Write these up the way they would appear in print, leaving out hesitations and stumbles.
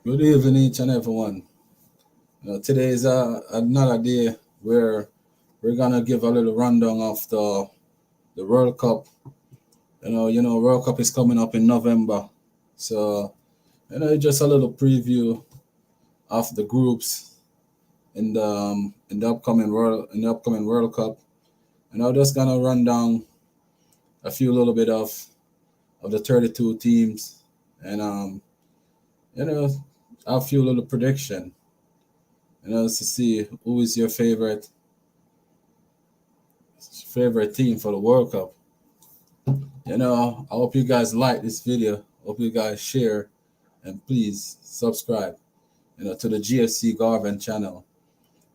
Good evening, each and everyone. Today is another day where we're gonna give a little rundown of the World Cup. World Cup is coming up in November, so just a little preview of the groups in the upcoming World Cup. And I'm just gonna run down a few little bit of the 32 teams, and you know a few little prediction. To see who is your favorite team for the World Cup. I hope you guys like this video. Hope you guys share and please subscribe. To the GFC Garvin channel.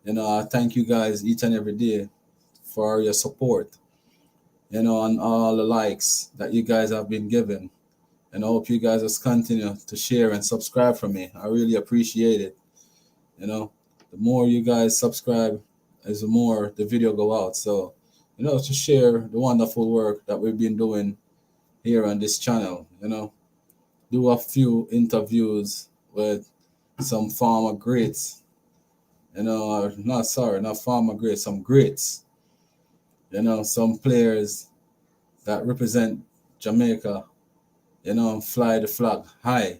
I thank you guys each and every day for your support. And all the likes that you guys have been given. And I hope you guys just continue to share and subscribe for me. I really appreciate it. The more you guys subscribe, is the more the video go out. So, to share the wonderful work that we've been doing here on this channel. Do a few interviews with some former greats. Not former greats, some greats. Some players that represent Jamaica. And fly the flag high.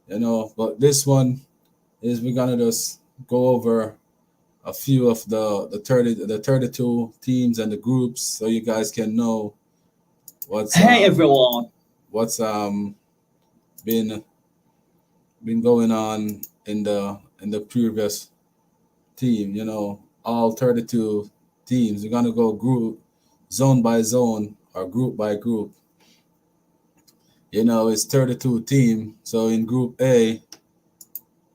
But this one is we're gonna just go over a few of the 32 teams and the groups, so you guys can know what's Hey everyone. what's been going on in the previous team. All 32 teams. We're gonna go group zone by zone or group by group. It's 32 team. So in Group A,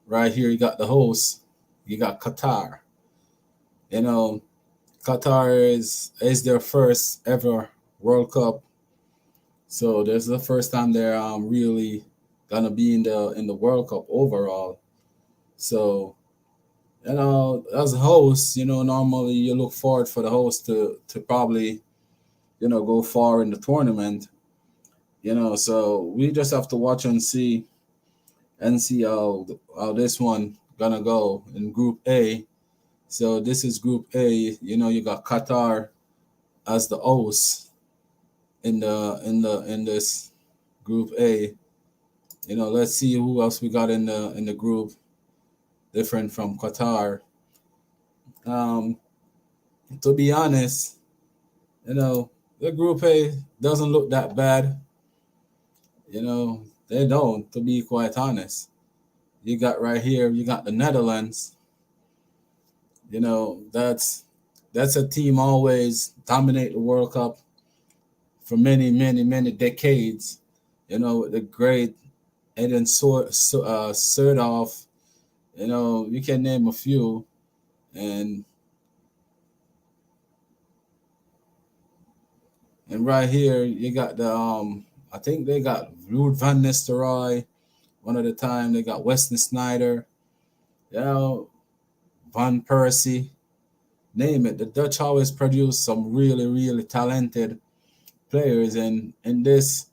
right here, you got the host. You got Qatar. Qatar is their first ever World Cup. So this is the first time they're really gonna be in the World Cup overall. So as a host, normally you look forward for the host to probably go far in the tournament. So we just have to watch and see how this one gonna go in Group A. So this is Group A. You got Qatar as the host in this Group A. Let's see who else we got in the group different from Qatar. To be honest, the Group A doesn't look that bad. They don't, to be quite honest. You got right here, you got the Netherlands. That's a team always dominate the World Cup for many, many, many decades. The great Eden Serdoff. You can name a few. And right here, you got I think they got Ruud van Nistelrooy. One at a time, they got Wesley Sneijder. Van Persie. Name it. The Dutch always produce some really, really talented players. And in this,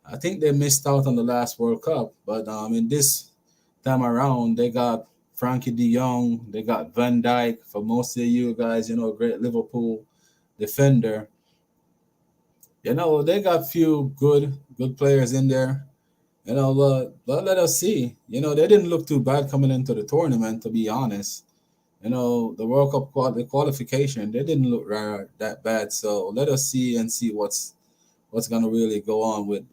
I think they missed out on the last World Cup. But in this time around, they got Frankie de Jong. They got Van Dijk. For most of you guys, great Liverpool defender. They got few good players in there. But let us see. They didn't look too bad coming into the tournament, to be honest. The World Cup the qualification, they didn't look that bad. So let us see what's gonna really go on with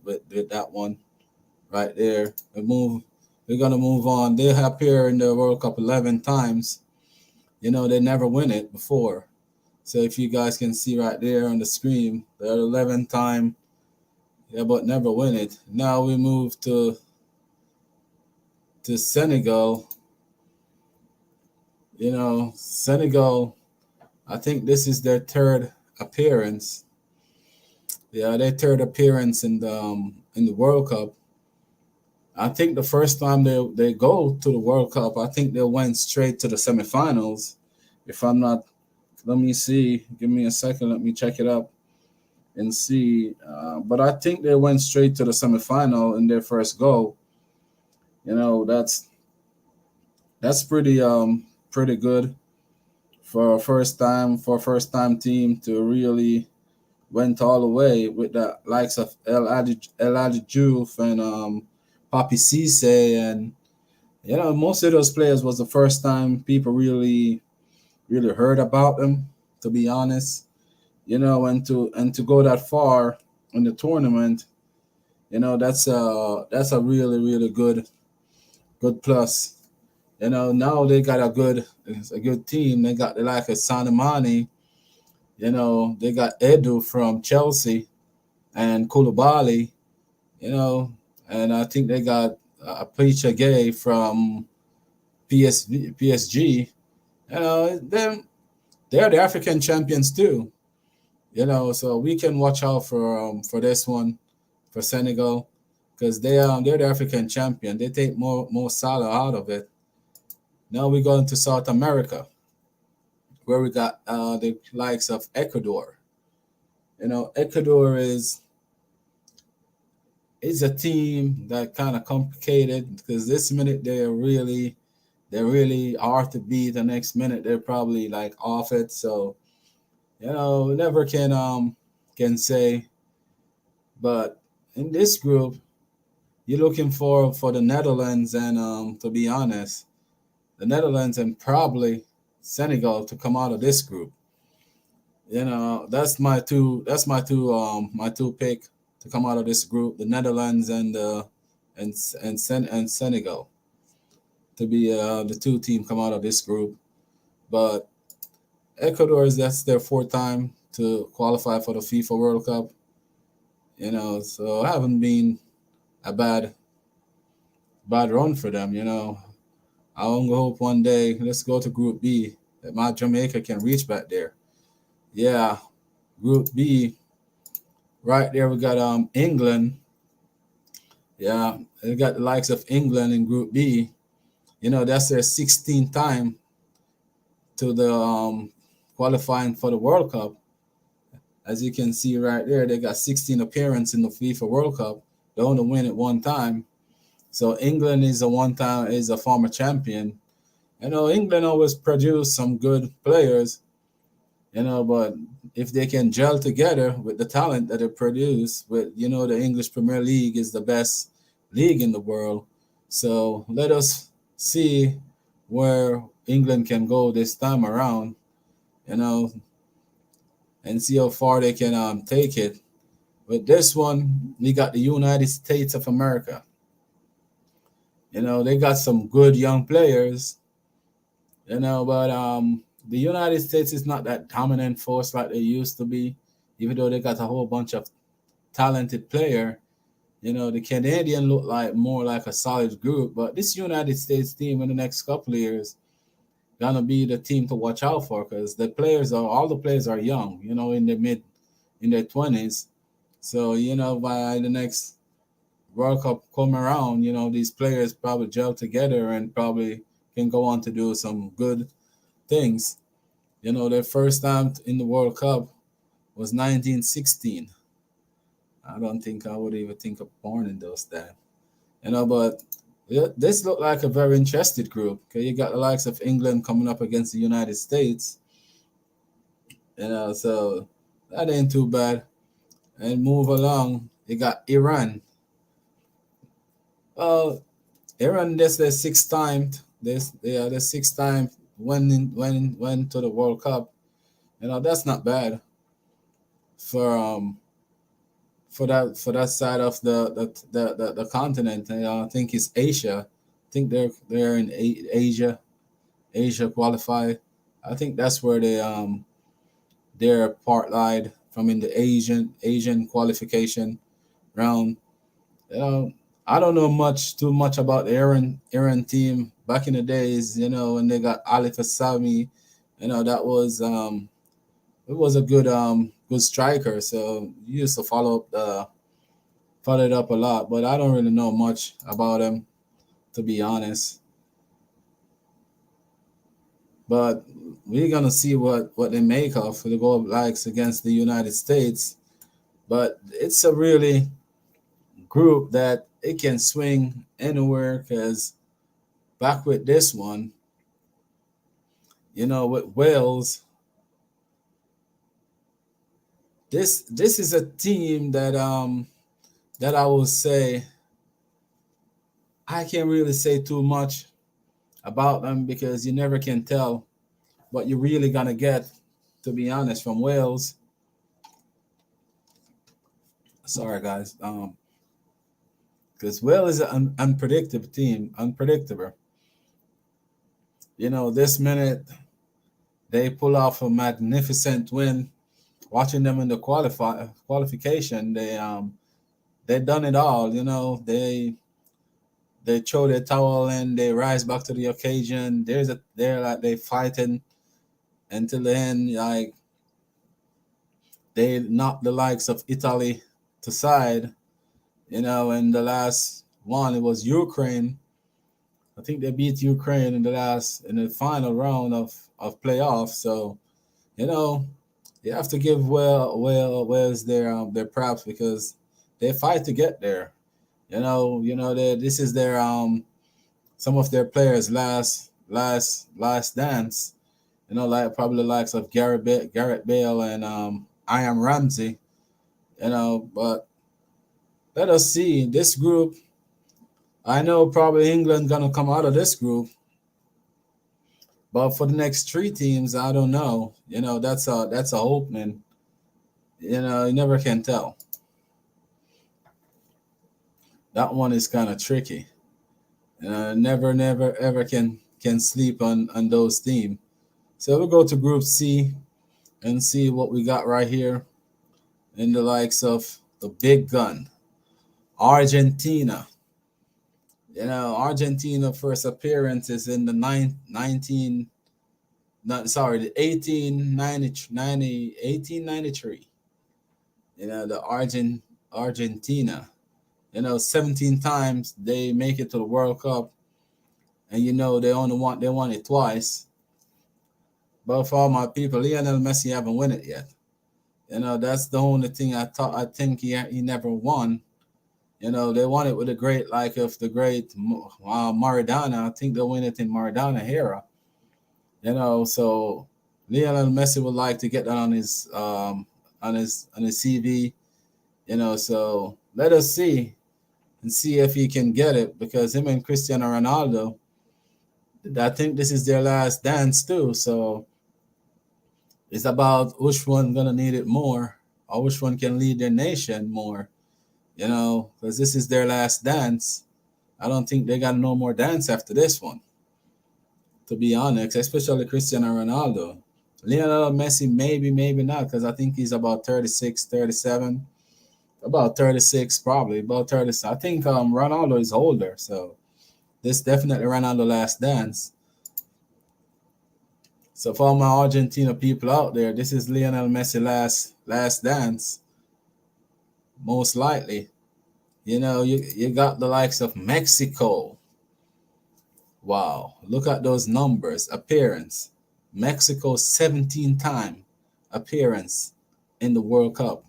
that one right there. We're gonna move on. They appear in the World Cup 11 times. They never win it before. So if you guys can see right there on the screen, they're 11 time, but never win it. Now we move to Senegal. Senegal, I think this is their third appearance. Yeah, their third appearance in the World Cup. I think the first time they go to the World Cup, I think they went straight to the semifinals. If I'm not, let me see. Give me a second. Let me check it up and see. But I think they went straight to the semifinal in their first go. That's pretty good for a first time team to really went all the way with the likes of El Adi Juve and Papi Cisse, and most of those players was the first time people really heard about them, to be honest. And to go that far in the tournament, that's a really good plus. Now they got a good team. They got the like of Sanamani. They got Edu from Chelsea and Koulibaly. You know, and I think they got Pecha Gay from PSG. They're the African champions too. So we can watch out for this one for Senegal, because they're the African champion. They take more Salah out of it. Now we go into South America, where we got the likes of Ecuador. Ecuador is a team that kind of complicated, because this minute they're really hard to beat. The next minute they're probably like off it. So never can say. But in this group, you're looking for the Netherlands and to be honest, the Netherlands and probably Senegal to come out of this group. That's my two pick to come out of this group: the Netherlands and Senegal to be the two team come out of this group. But Ecuador, that's their fourth time to qualify for the FIFA World Cup. So it haven't been a bad run for them. I only hope one day, let's go to Group B, that my Jamaica can reach back there. Yeah, Group B, right there we got England. Yeah, they got the likes of England in Group B. That's their 16th time to the qualifying for the World Cup. As you can see right there, they got 16 appearances in the FIFA World Cup. They only win it one time. So England is a former champion. England always produce some good players, but if they can gel together with the talent that they produce, the English Premier League is the best league in the world. So let us see where England can go this time around, and see how far they can take it. With this one, we got the United States of America. They got some good young players, but the United States is not that dominant force like they used to be, even though they got a whole bunch of talented player. The Canadian look like more like a solid group, but this United States team in the next couple of years gonna be the team to watch out for, because all the players are young, in their 20s. So by the next World Cup come around, these players probably gel together and probably can go on to do some good things. Their first time in the World Cup was 1916. I don't think I would even think of born in those days. But this looked like a very interested group. Okay, you got the likes of England coming up against the United States. So that ain't too bad. And move along, you got Iran. Iran, this their sixth time. The sixth time went to the World Cup. That's not bad for that side of the continent. I think it's Asia. I think they're in Asia. Asia qualified. I think that's where their part lied from, in the Asian qualification round. I don't know too much about the Iran team back in the days. When they got Ali Fasami. That was it was a good striker. So you used to follow it up a lot, but I don't really know much about him, to be honest. But we're gonna see what they make of the goal likes against the United States. But it's a really group that it can swing anywhere. Because back with this one, with Wales, this is a team that I will say I can't really say too much about them because you never can tell what you're really gonna get. To be honest, from Wales. Sorry, guys. Because Wales is an unpredictable team, unpredictable. This minute they pull off a magnificent win. Watching them in the qualification, they done it all. They throw their towel and they rise back to the occasion. They're like they fighting until the end. Like they knock the likes of Italy to side. In the last one it was Ukraine. I think they beat Ukraine in the final round of playoffs. So you know you have to give Wales their props because they fight to get there. This is their some of their players last dance. Like probably the likes of Garrett Bale and Ian Ramsey. But let us see this group. I know probably England gonna come out of this group, but for the next three teams, I don't know. That's a opening. You never can tell. That one is kind of tricky. Never ever can sleep on those teams. So we'll go to Group C and see what we got right here in the likes of the big gun, Argentina. Argentina first appearance is in the 19 not sorry the 1893. The Argentina. 17 times they make it to the World Cup, and they won it twice. But for all my people, Lionel Messi haven't won it yet. That's the only thing I think he never won. They won it with the great the great Maradona. I think they win it in Maradona era. So Lionel Messi would like to get that on his CV. So let us see and see if he can get it because him and Cristiano Ronaldo, I think this is their last dance too. So it's about which one gonna need it more or which one can lead their nation more. Because this is their last dance. I don't think they got no more dance after this one. To be honest, especially Cristiano Ronaldo. Lionel Messi, maybe not, because I think he's about 36, 37. About 36, probably. About 30. I think Ronaldo is older, so this definitely Ronaldo last dance. So for all my Argentina people out there, this is Lionel Messi last dance. Most likely. You got the likes of Mexico. Wow, look at those numbers. Appearance. Mexico 17-time appearance in the World Cup.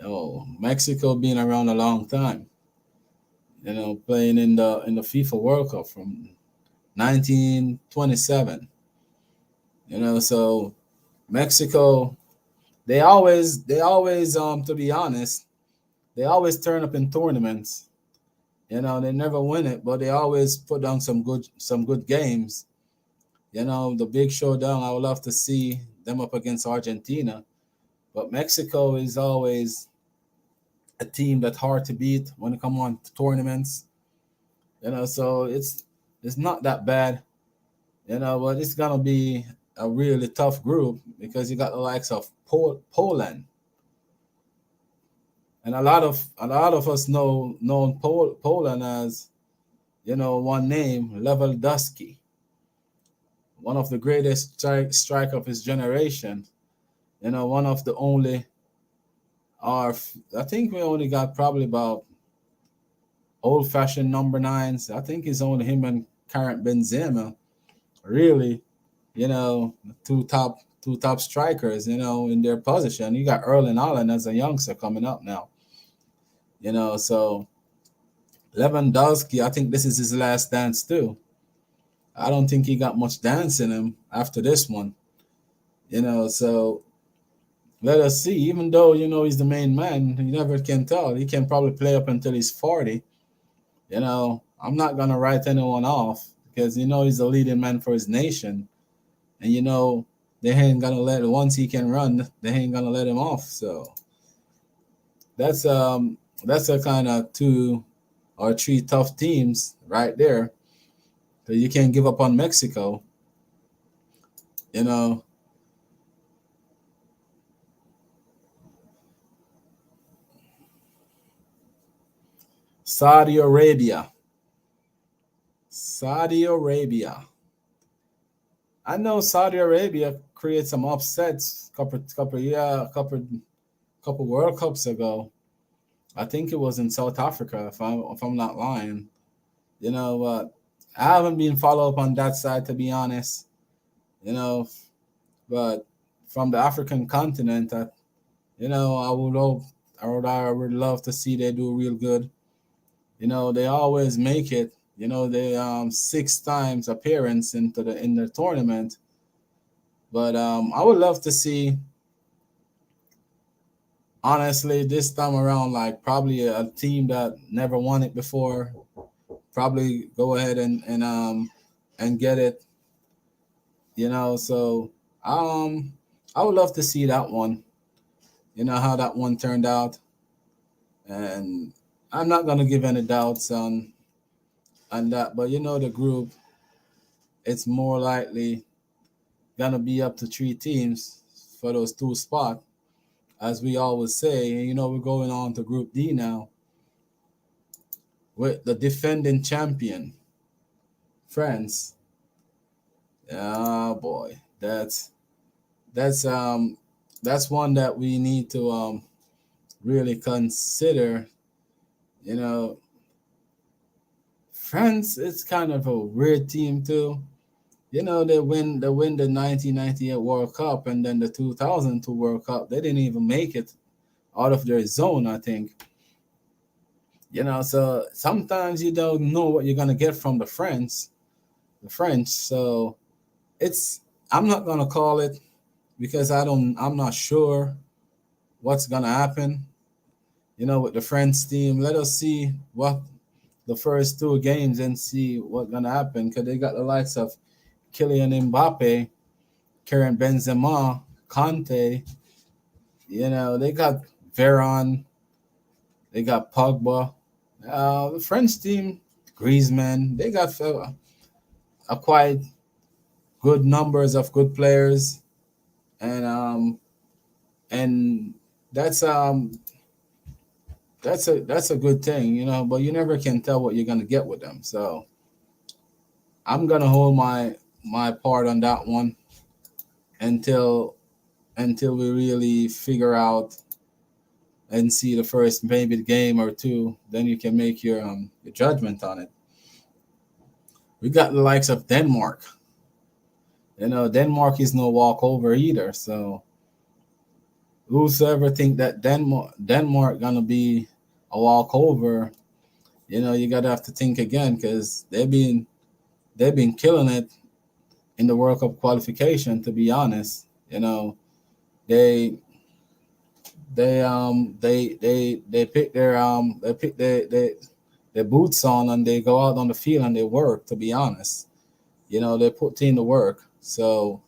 Oh, Mexico being around a long time. Playing in the FIFA World Cup from 1927. So Mexico, they always to be honest, they always turn up in tournaments. They never win it, but they always put down some good games. The big showdown, I would love to see them up against Argentina. But Mexico is always a team that's hard to beat when it comes on to tournaments. So it's not that bad. But it's gonna be a really tough group because you got the likes of Poland. And a lot of us know Poland as, one name, Lewandowski, one of the greatest striker of his generation. One of the only, I think we only got probably about old-fashioned number nines. I think it's only him and Karim Benzema, really, two top strikers, in their position. You got Erling Haaland as a youngster coming up now. So Lewandowski, I think this is his last dance too. I don't think he got much dance in him after this one. So let us see. Even though he's the main man, you never can tell. He can probably play up until he's 40. I'm not gonna write anyone off because he's the leading man for his nation, and they ain't gonna let once he can run, they ain't gonna let him off. So that's a kind of two or three tough teams right there. So you can't give up on Mexico. You know, Saudi Arabia. Saudi Arabia. I know Saudi Arabia created some upsets couple World Cups ago. I think it was in South Africa, if I'm not lying. But I haven't been follow up on that side to be honest. You know, but from the African continent, I would hope, I would love to see they do real good. They always make it. They six times appearance in the tournament. But I would love to see, honestly, this time around, like probably a team that never won it before, probably go ahead and get it. So I would love to see that one. How that one turned out, and I'm not gonna give any doubts on that. But the group, it's more likely gonna be up to three teams for those two spots, as we always say. And we're going on to Group D now with the defending champion, France. Oh boy, that's that's one that we need to really consider. You know, France, it's kind of a weird team too. They win the 1998 World Cup and then the 2002 World Cup. They didn't even make it out of their zone, I think. So sometimes you don't know what you're gonna get from the French. So it's I'm not gonna call it because I'm not sure what's gonna happen. With the French team, let us see what the first two games and see what's gonna happen because they got the likes of Kylian Mbappe, Karim Benzema, Conte. They got Veron, they got Pogba. The French team, Griezmann, they got a quite good numbers of good players, and that's that's a good thing, But you never can tell what you're gonna get with them. So I'm gonna hold my part on that one until we really figure out and see the first maybe the game or two. Then you can make your judgment on it. We got the likes of Denmark. Denmark is no walkover either. So whosoever think that Denmark gonna be a walkover, you gotta have to think again because they've been killing it in the World Cup qualification. To be honest, they pick their boots on and they go out on the field and they work. To be honest, they put in the work. So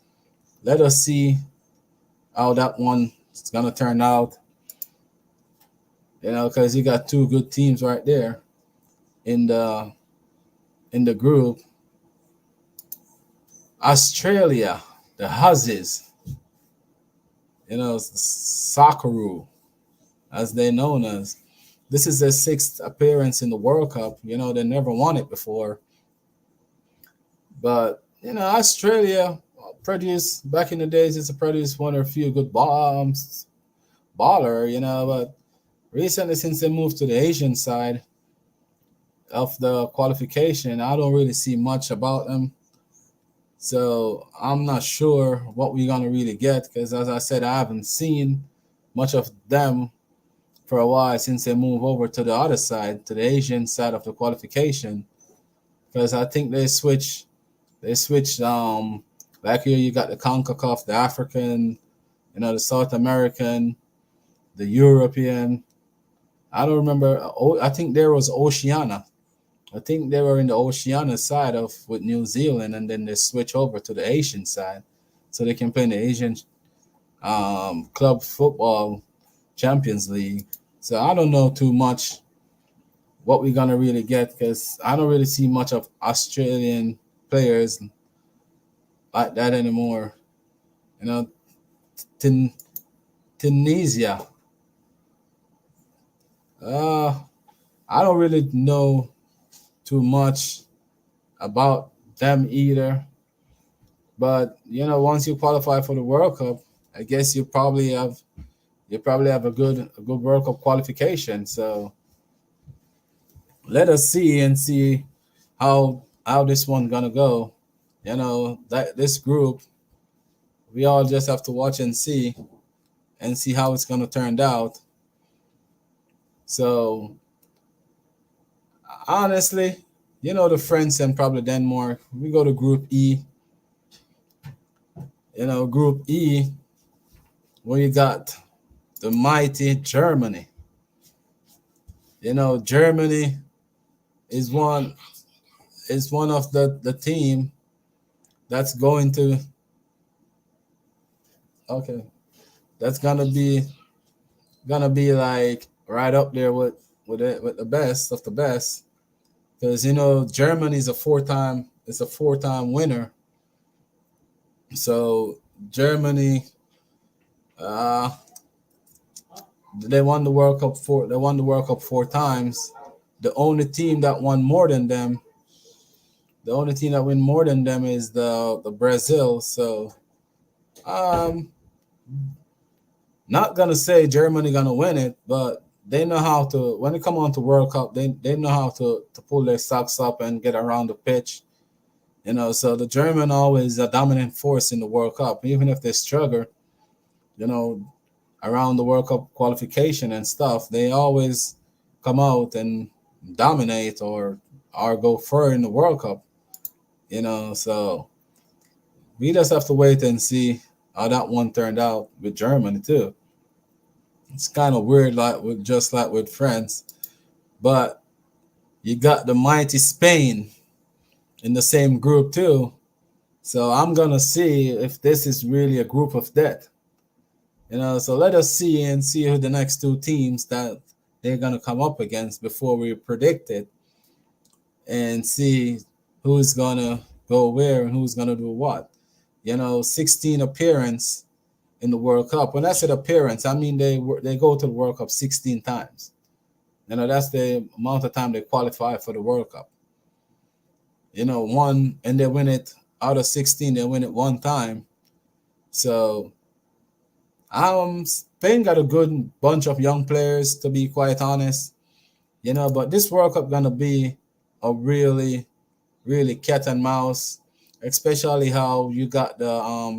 let us see how that one is gonna turn out. Because you got two good teams right there in the group. Australia, the Hussies, Socceroo, as they're known as. This is their sixth appearance in the World Cup. They never won it before. But, Australia produced, back in the days, it's produced one or a few good baller, but recently, since they moved to the Asian side of the qualification, I don't really see much about them. So I'm not sure what we're gonna really get because, as I said, I haven't seen much of them for a while since they move over to the other side, to the Asian side of the qualification, because I think they switched like here you got the CONCACAF, the African, the South American, the European. I don't remember. I think there was Oceania. I think they were in the Oceania side of with New Zealand, and then they switch over to the Asian side, so they can play in the Asian club football Champions League. So I don't know too much what we're gonna really get because I don't really see much of Australian players like that anymore. You know, Tun- Tunisia. Uh, I don't really know too much about them either. But once you qualify for the World Cup, I guess you probably have a good World Cup qualification. So let us see how this one gonna go. That this group, we all just have to watch and see how it's gonna turn out. So honestly, the France and probably Denmark. We go to Group E. Group E, where you got the mighty Germany. Germany is one of the team that's going to okay. That's gonna be like right up there with the best of the best because Germany is a four-time winner. So Germany, uh, they won the World Cup 4 times. The only team that won more than them, the only team that win more than them is the Brazil. So um, not gonna say Germany gonna win it, but they know how to when it come on to World Cup, they know how to pull their socks up and get around the pitch. So the German always a dominant force in the World Cup, even if they struggle, you know, around the World Cup qualification and stuff, they always come out and dominate or go further in the World Cup. So we just have to wait and see how that one turned out with Germany too. It's kind of weird, like with France, but you got the mighty Spain in the same group too. So I'm gonna see if this is really a group of death. So let us see who the next two teams that they're gonna come up against before we predict it, and see who's gonna go where and who's gonna do what. 16 appearance in the World Cup. When I said appearance, I mean they go to the World Cup 16 times. That's the amount of time they qualify for the World Cup. One, and they win it out of 16, they win it one time. So Spain got a good bunch of young players, to be quite honest. But this World Cup gonna be a really, really cat and mouse, especially how you got the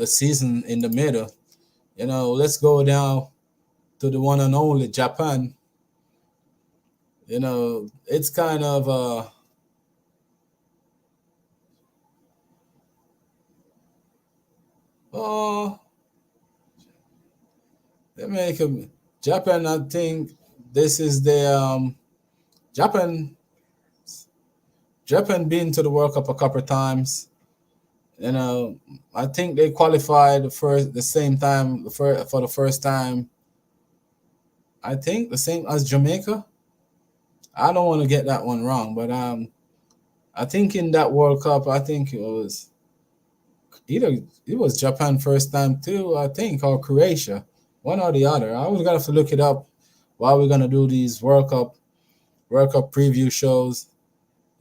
season in the middle. Let's go down to the one and only Japan. It's kind of oh, they make him Japan. I think this is the Japan. Japan been to the World Cup a couple of times. I think they qualified the same time for the first time. I think the same as Jamaica. I don't want to get that one wrong, but I think in that World Cup, I think it was Japan first time too, I think, or Croatia, one or the other. I was gonna have to look it up while we're gonna do these World Cup preview shows.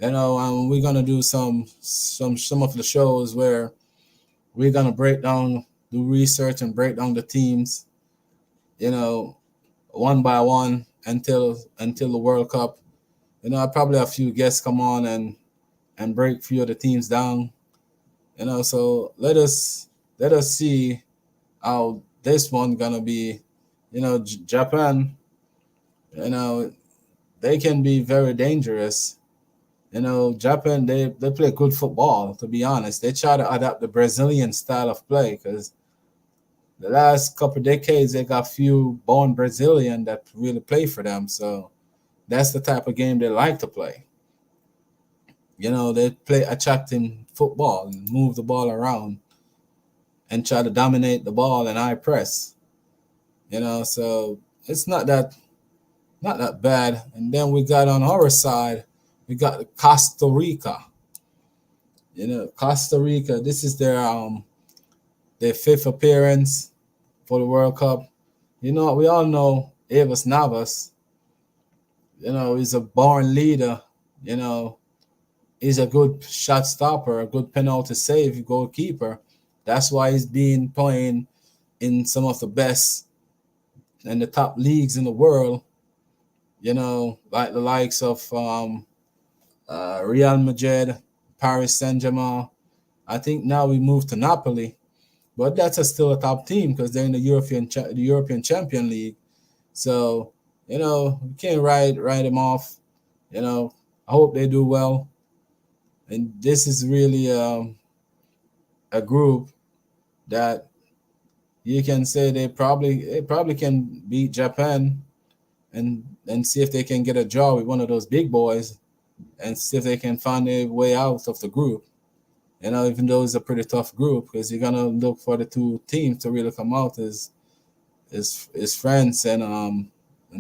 We're gonna do some of the shows where we're gonna do research and break down the teams, you know, one by one until the World Cup. I probably have a few guests come on and break a few of the teams down. So let us see how this one gonna be Japan, you know, they can be very dangerous. Japan, they play good football, to be honest. They try to adapt the Brazilian style of play because the last couple of decades they got few born Brazilian that really play for them. So that's the type of game they like to play. They play attracting football and move the ball around and try to dominate the ball and high press. So it's not that bad. And then we got on our side, we got Costa Rica. Costa Rica. This is their fifth appearance for the World Cup. We all know Avis Navas. He's a born leader. You know, he's a good shot stopper, a good penalty save goalkeeper. That's why he's been playing in some of the best and the top leagues in the world. Like the likes of Real Madrid, Paris Saint-Germain. I think now we moved to Napoli, but that's still a top team because they're in the European Champion League. So we can't write them off. I hope they do well. And this is really a group that you can say they probably can beat Japan and see if they can get a draw with one of those big boys and see if they can find a way out of the group. Even though it's a pretty tough group because you're gonna look for the two teams to really come out is France and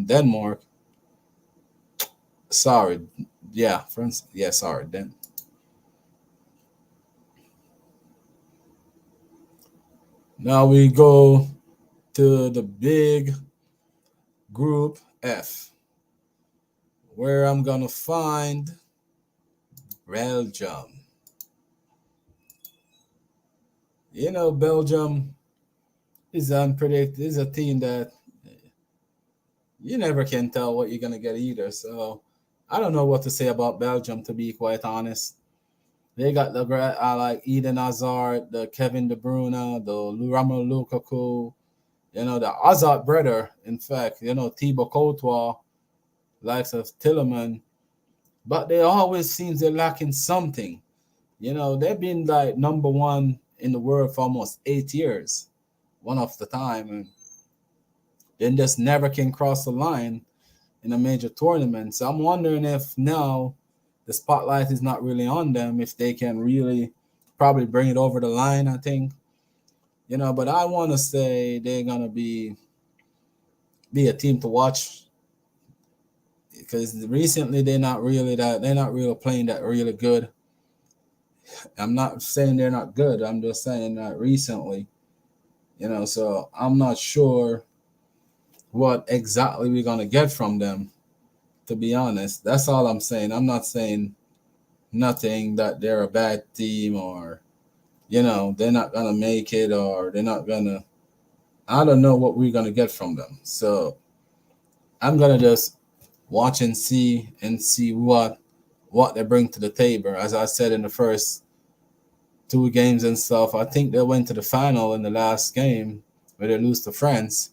Denmark. Sorry, yeah, France. Yeah, sorry, then. Now we go to the big group F, where I'm gonna find Belgium. Belgium is unpredictable. Is a team that you never can tell what you're gonna get either. So I don't know what to say about Belgium, to be quite honest. They got the I like Eden Hazard, the Kevin De Bruyne, the Romelu Lukaku, the Hazard brother. In fact, Thibaut Courtois, likes of Tilleman, but they always seems they're lacking something. They've been like number one in the world for almost 8 years, one of the time, and then just never can cross the line in a major tournament. So I'm wondering if now the spotlight is not really on them, if they can really probably bring it over the line, I think. But I want to say they're gonna be a team to watch because recently they're not really playing that really good. I'm not saying they're not good. I'm just saying that recently, so I'm not sure what exactly we're gonna get from them. To be honest, that's all I'm saying. I'm not saying nothing that they're a bad team or they're not gonna make it or they're not gonna. I don't know what we're gonna get from them. So I'm gonna just watch and see what they bring to the table. As I said in the first two games and stuff, I think they went to the final in the last game where they lose to France.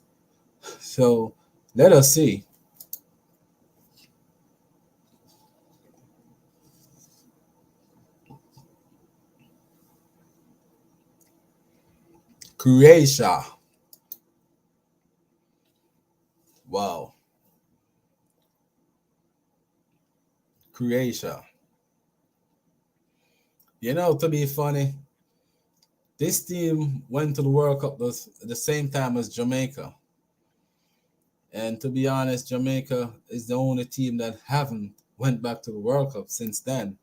So let us see. Croatia. Wow. Croatia. To be funny, this team went to the World Cup the same time as Jamaica. And to be honest, Jamaica is the only team that haven't went back to the World Cup since then.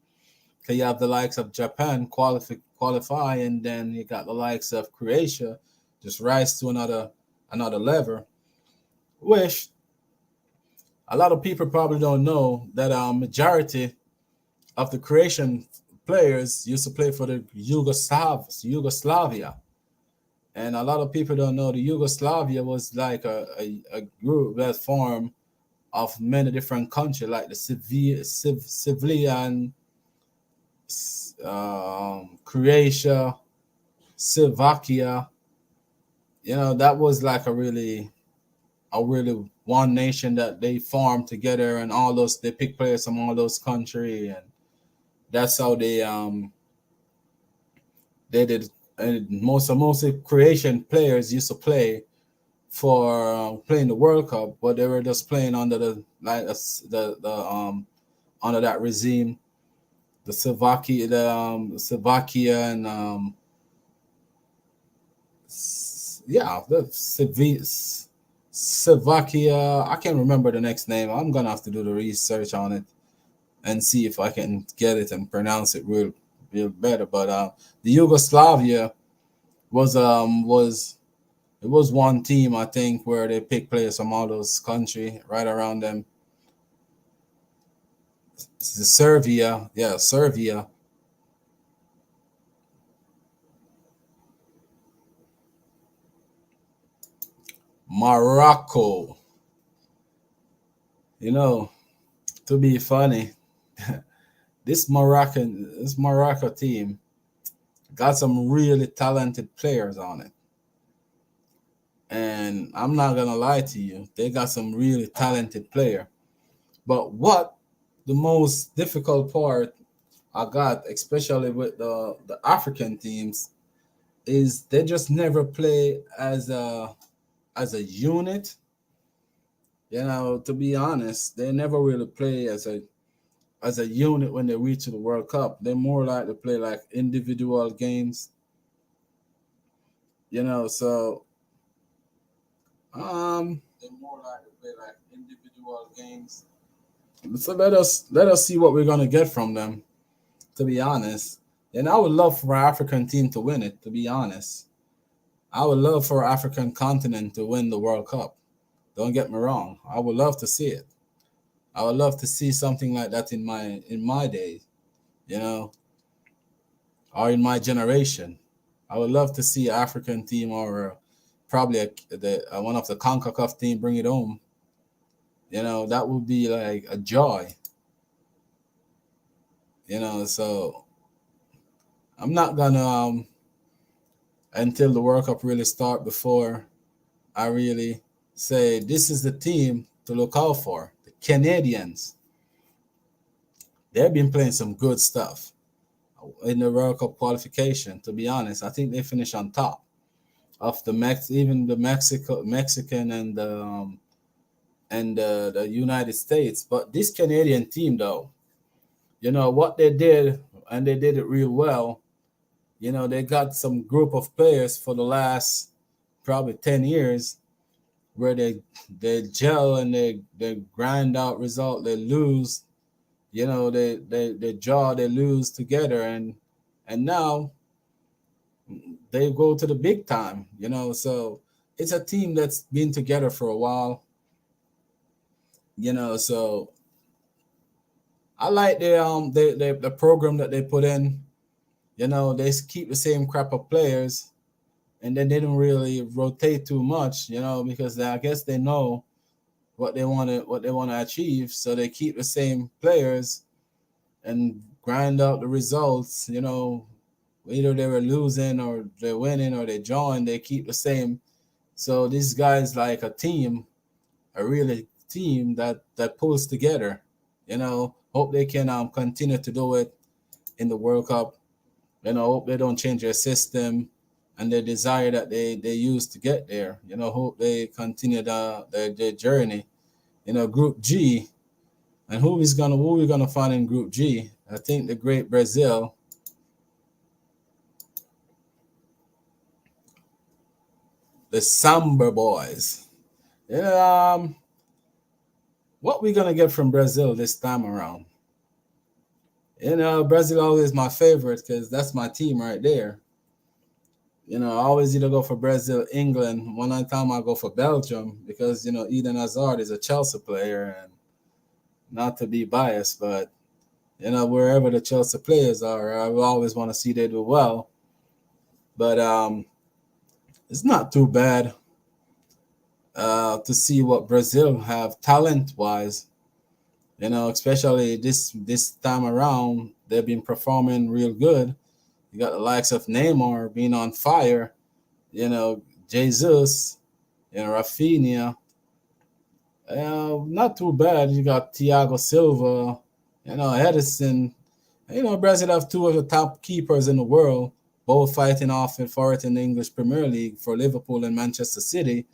Okay, you have the likes of Japan qualify, and then you got the likes of Croatia just rise to another level. Which a lot of people probably don't know that majority of the Croatian players used to play for the Yugoslavia. And a lot of people don't know the Yugoslavia was like a group that formed of many different countries, like the civilian, Croatia, Slovakia. That was like a really are really one nation that they form together, and all those they pick players from all those country, and that's how they did. And mostly Croatian players used to play for playing the World Cup, but they were just playing under the like the under that regime, the Slovakia and Slovakia. I can't remember the next name. I'm gonna have to do the research on it and see if I can get it and pronounce it real better. But the Yugoslavia was it was one team I think where they pick players from all those country right around them. Serbia, yeah, Serbia. Morocco. You know, to be funny, this Morocco team got some really talented players on it. And I'm not gonna lie to you, they got some really talented player. But what the most difficult part I got, especially with the African teams, is they just never play as a unit. You know, to be honest, they never really play as a unit when they reach the World Cup. They more like to play like individual games. You know, so they more like to play like individual games. So let us see what we're gonna get from them. To be honest, and I would love for our African team to win it. To be honest, I would love for our African continent to win the World Cup. Don't get me wrong. I would love to see it. I would love to see something like that in my day, you know, or in my generation. I would love to see an African team or probably one of the CONCACAF team bring it home. You know, that would be like a joy. You know, so I'm not gonna until the World Cup really start before I really say this is the team to look out for. The Canadians, they've been playing some good stuff in the World Cup qualification. To be honest, I think they finished on top of even the Mexican and the United States. But this Canadian team, though, you know what they did, and they did it real well. You know, they got some group of players for the last probably 10 years where they gel and they grind out result. They lose, you know, they lose together, and now they go to the big time. You know, so it's a team that's been together for a while. You know, so I like the program that they put in. You know, they keep the same crap of players, and then they don't really rotate too much. You know, because I guess they know what they want to achieve, so they keep the same players and grind out the results. You know, either they were losing or they're winning or they join, they keep the same. So these guys like a team, a really team that pulls together. You know, hope they can continue to do it in the World Cup. You know, hope they don't change their system and their desire that they used to get there. You know, hope they continue their journey. You know, Group G, and who we gonna find in Group G? I think the great Brazil, the Samba boys. Yeah, what we gonna get from Brazil this time around? You know, Brazil always my favorite because that's my team right there. You know, I always either go for Brazil, England. One time I go for Belgium because you know Eden Hazard is a Chelsea player, and not to be biased, but you know wherever the Chelsea players are, I will always want to see they do well. But it's not too bad to see what Brazil have talent wise. You know, especially this time around, they've been performing real good. You got the likes of Neymar being on fire. You know, Jesus, you know, Rafinha. Not too bad. You got Thiago Silva, Edison. Brazil have two of the top keepers in the world, both fighting off for it in the English Premier League for Liverpool and Manchester City.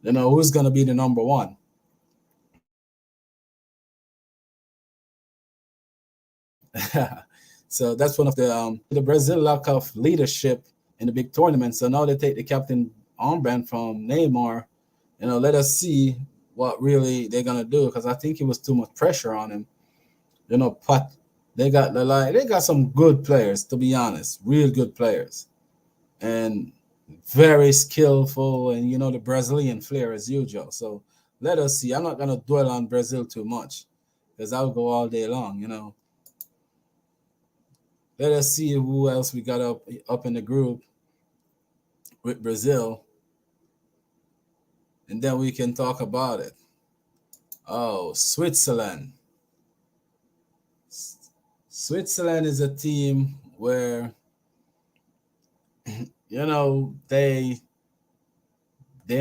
Who's going to be the number one? So that's one of the Brazil lack of leadership in the big tournament. So now they take the captain armband from Neymar. Let us see what really they're gonna do, because I think it was too much pressure on him. But they got some good players, to be honest, real good players, and very skillful, and the Brazilian flair as usual. So let us see. I'm not gonna dwell on Brazil too much because I'll go all day long. Let us see who else we got up in the group with Brazil, and then we can talk about it. Oh, Switzerland. Switzerland is a team where they're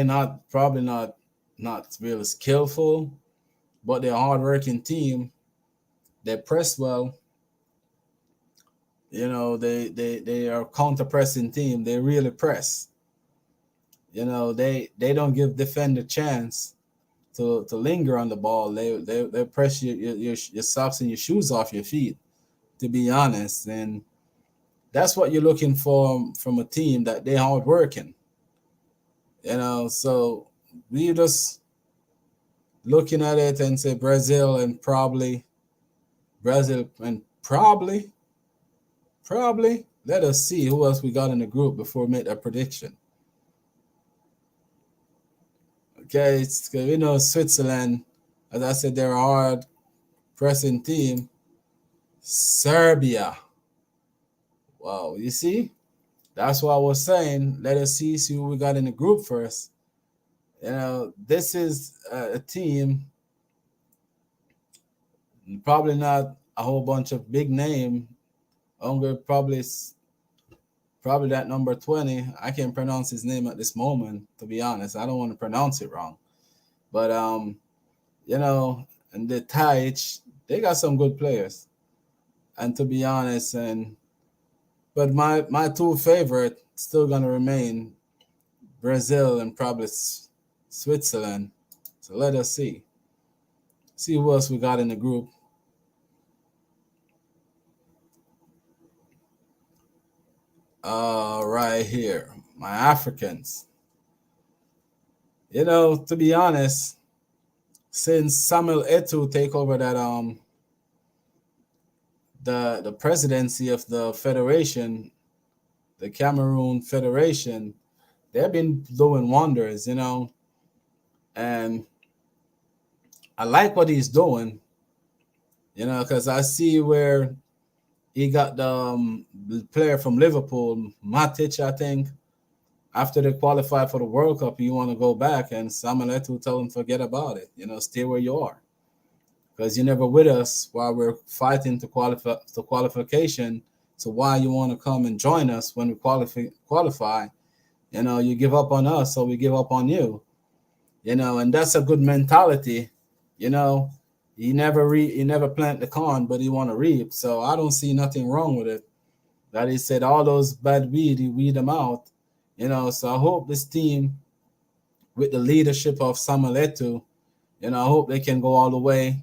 not probably not really skillful, but they're a hardworking team. They press well. They are a counter pressing team. They really press. They don't give defender chance to linger on the ball. They press your socks and your shoes off your feet, to be honest. And that's what you're looking for from a team, that they're hardworking. So we just looking at it and say Brazil and probably let us see who else we got in the group before we make that prediction. Okay, Switzerland, as I said, they're a hard pressing team. Serbia. Wow, you see? That's what I was saying. Let us see who we got in the group first. This is a team, probably not a whole bunch of big name. Unger probably that number 20. I can't pronounce his name at this moment, to be honest. I don't want to pronounce it wrong. But and the Taich, they got some good players. And to be honest, but my two favorite still gonna remain Brazil and probably Switzerland. So let us see who else we got in the group. Right here, my Africans. To be honest, since Samuel Eto'o take over that the presidency of the federation, the Cameroon Federation, they've been doing wonders, and I like what he's doing, because I see where he got the player from Liverpool, Matic, I think. After they qualify for the World Cup, you want to go back, and Samuel Eto'o tell them forget about it. Stay where you are, because you're never with us while we're fighting to qualification. So why you want to come and join us when we qualify? You give up on us, so we give up on you. And that's a good mentality. He never plant the corn, but he want to reap. So I don't see nothing wrong with it. That he said all those bad weed, he weed them out. So I hope this team, with the leadership of Samuel Eto'o, I hope they can go all the way.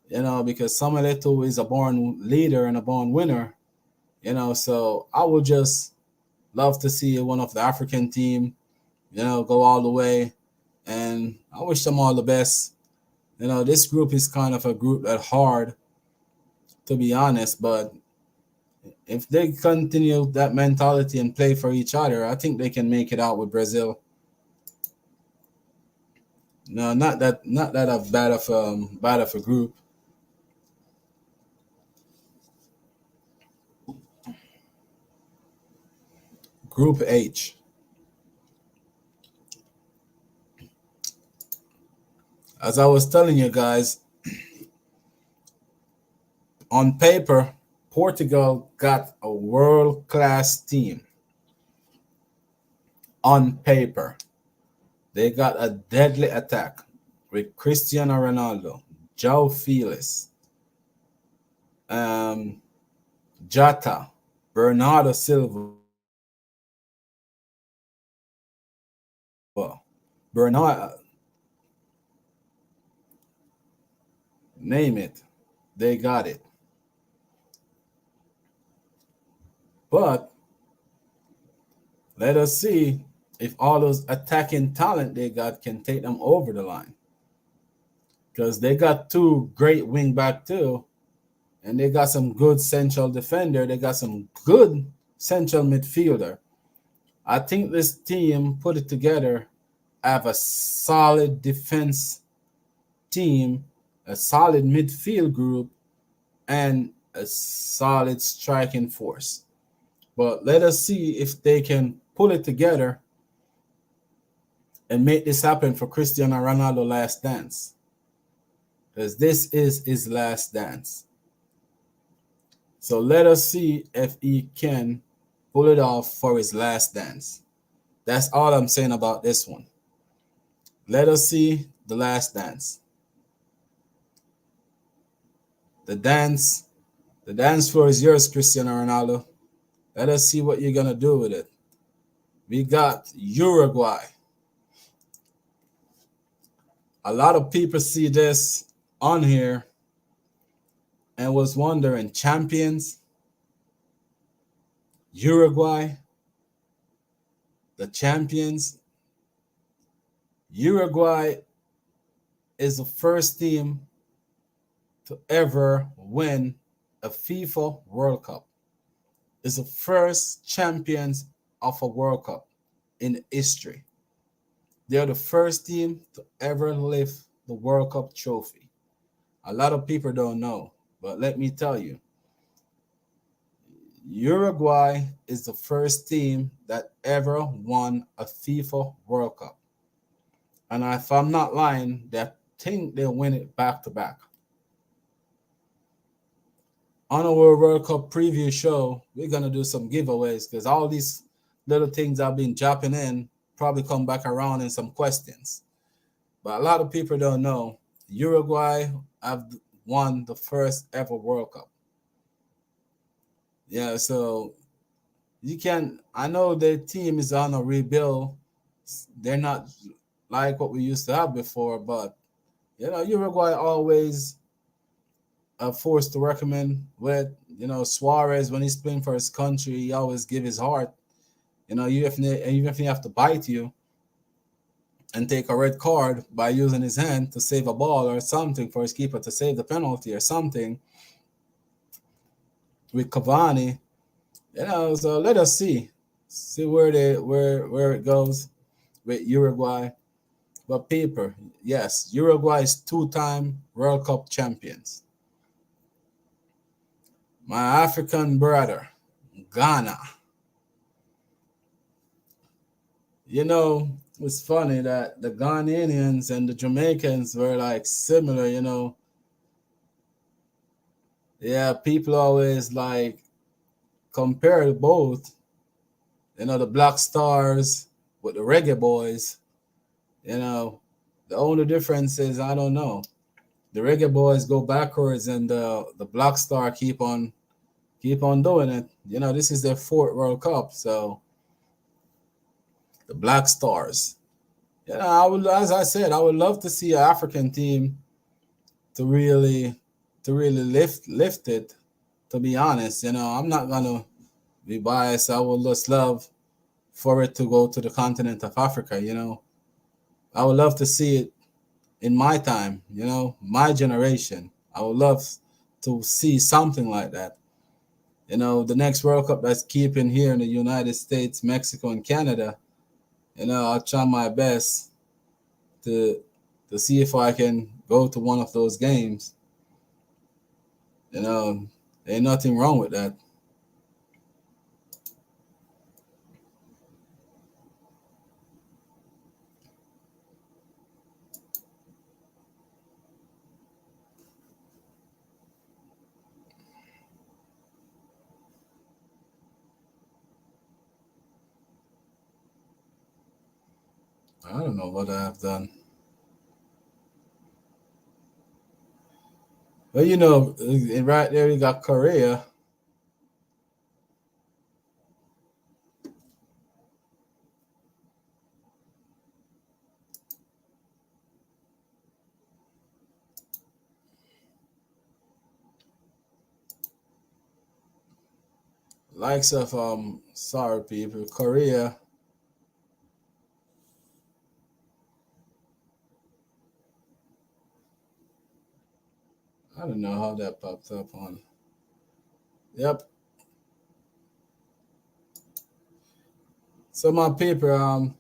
Because Samuel Eto'o is a born leader and a born winner. So I would just love to see one of the African team, go all the way. And I wish them all the best. This group is kind of a group that's hard, to be honest, but if they continue that mentality and play for each other, I think they can make it out with Brazil. No, not that bad of a group. Group H. As I was telling you guys, on paper, Portugal got a world-class team. On paper, they got a deadly attack. with Cristiano Ronaldo, João Felix, um, Jota, Bernardo Silva, Bernard, name it, they got it. But let us see if all those attacking talent they got can take them over the line. Because they got two great wing back too, and they got some good central defender. They got some good central midfielder. I think this team put it together, have a solid defense team, a solid midfield group, and a solid striking force. But let us see if they can pull it together and make this happen for Cristiano Ronaldo last dance. Because this is his last dance. So let us see if he can pull it off for his last dance. That's all I'm saying about this one. Let us see the last dance. The dance floor is yours, Cristiano Ronaldo. Let us see what you're gonna do with it. We got Uruguay. A lot of people see this on here and was wondering, champions, Uruguay, the champions. Uruguay is the first team to ever win a FIFA World Cup. It's the first champions of a World Cup in history. They're the first team to ever lift the World Cup trophy. A lot of people don't know, but let me tell you, Uruguay is the first team that ever won a FIFA World Cup. And if I'm not lying, they think they'll win it back to back. On our World Cup preview show, we're going to do some giveaways because all these little things I've been dropping in probably come back around in some questions. But a lot of people don't know Uruguay have won the first ever World Cup. Yeah, so you can, I know the team is on a rebuild. They're not like what we used to have before, but Uruguay always a force to recommend with. Suarez, when he's playing for his country, he always give his heart. Even if he have to bite you and take a red card by using his hand to save a ball or something for his keeper to save the penalty or something. With Cavani, so let us see where it goes with Uruguay. But paper, yes, Uruguay is two-time World Cup champions. My African brother, Ghana. It's funny that the Ghanaians and the Jamaicans were like similar, Yeah, people always like compare both, the Black Stars with the Reggae Boys. The only difference is, I don't know. The Reggae Boys go backwards and the Black Star keep on doing it. This is their fourth World Cup, so the Black Stars. I would, as I said, I would love to see an African team to really lift it. To be honest, I'm not gonna be biased. I would just love for it to go to the continent of Africa. I would love to see it in my time. My generation. I would love to see something like that. The next World Cup that's keeping here in the United States, Mexico, and Canada. I'll try my best to see if I can go to one of those games. Ain't nothing wrong with that. I don't know what I have done. Well, and right there you got Korea. Likes of sorry people, Korea. I don't know how that popped up on. Yep. So my paper,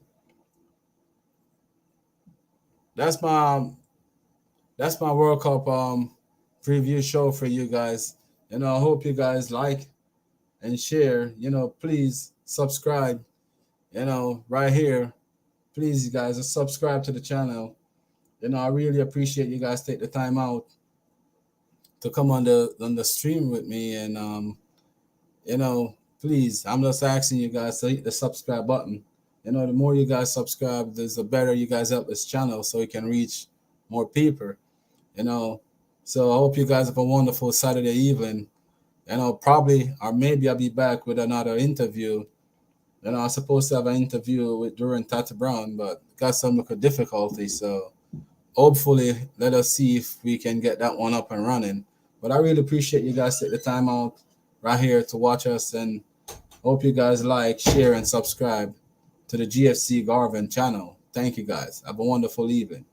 that's my that's my World Cup preview show for you guys. I hope you guys like and share. Please subscribe. Right here. Please, you guys, subscribe to the channel. I really appreciate you guys take the time out to come on the stream with me, and please, I'm just asking you guys to hit the subscribe button. The more you guys subscribe, the better you guys help this channel so it can reach more people. you know. So I hope you guys have a wonderful Saturday evening. Probably or maybe I'll be back with another interview. I'm supposed to have an interview with Duran Tata Brown, but got some difficulty. So hopefully, let us see if we can get that one up and running. But I really appreciate you guys take the time out right here to watch us, and hope you guys like, share, and subscribe to the GFC Garvin channel. Thank you guys. Have a wonderful evening.